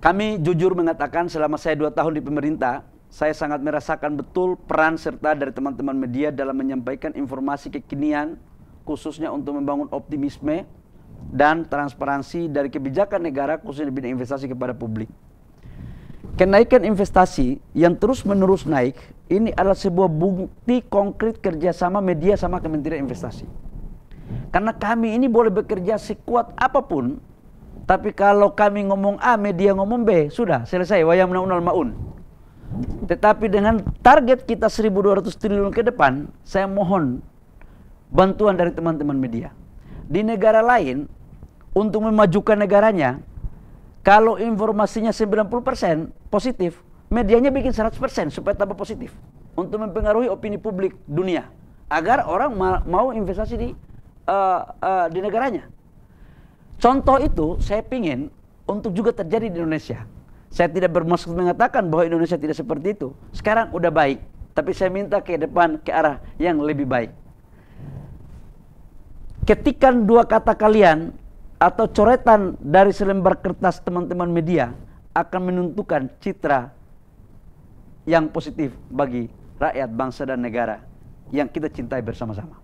kami jujur mengatakan selama saya 2 tahun di pemerintah, saya sangat merasakan betul peran serta dari teman-teman media dalam menyampaikan informasi kekinian, khususnya untuk membangun optimisme dan transparansi dari kebijakan negara khususnya di bidang investasi kepada publik. Kenaikan investasi yang terus-menerus naik ini adalah sebuah bukti konkret kerjasama media sama Kementerian Investasi. Karena kami ini boleh bekerja sekuat apapun, tapi kalau kami ngomong A, media ngomong B, sudah selesai, wayang unal maun. Tetapi dengan target kita 1.200 triliun ke depan, saya mohon bantuan dari teman-teman media. Di negara lain, untuk memajukan negaranya, kalau informasinya 90% positif, medianya bikin 100% supaya tambah positif. Untuk mempengaruhi opini publik dunia. Agar orang mau investasi di negaranya. Contoh itu saya pingin untuk juga terjadi di Indonesia. Saya tidak bermaksud mengatakan bahwa Indonesia tidak seperti itu. Sekarang udah baik. Tapi saya minta ke depan ke arah yang lebih baik. Ketikan 2 kata kalian atau coretan dari selembar kertas teman-teman media akan menentukan citra yang positif bagi rakyat, bangsa dan negara yang kita cintai bersama-sama.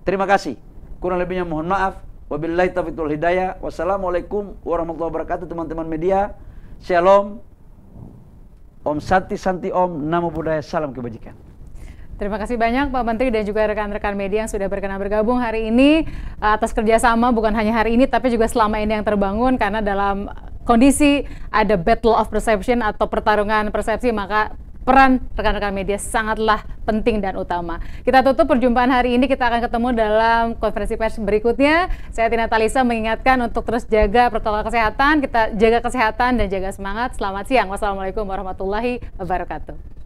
Terima kasih. Kurang lebihnya mohon maaf. Wabillahi taufiq wal hidayah. Wassalamualaikum warahmatullahi wabarakatuh teman-teman media. Shalom. Om Santi Santi Om. Namo Buddhaya. Salam kebajikan. Terima kasih banyak Pak Menteri dan juga rekan-rekan media yang sudah berkenan bergabung hari ini atas kerjasama bukan hanya hari ini tapi juga selama ini yang terbangun, karena dalam kondisi ada battle of perception atau pertarungan persepsi, maka peran rekan-rekan media sangatlah penting dan utama. Kita tutup perjumpaan hari ini, kita akan ketemu dalam konferensi pers berikutnya. Saya Tina Talisa mengingatkan untuk terus jaga protokol kesehatan, kita jaga kesehatan dan jaga semangat. Selamat siang. Wassalamualaikum warahmatullahi wabarakatuh.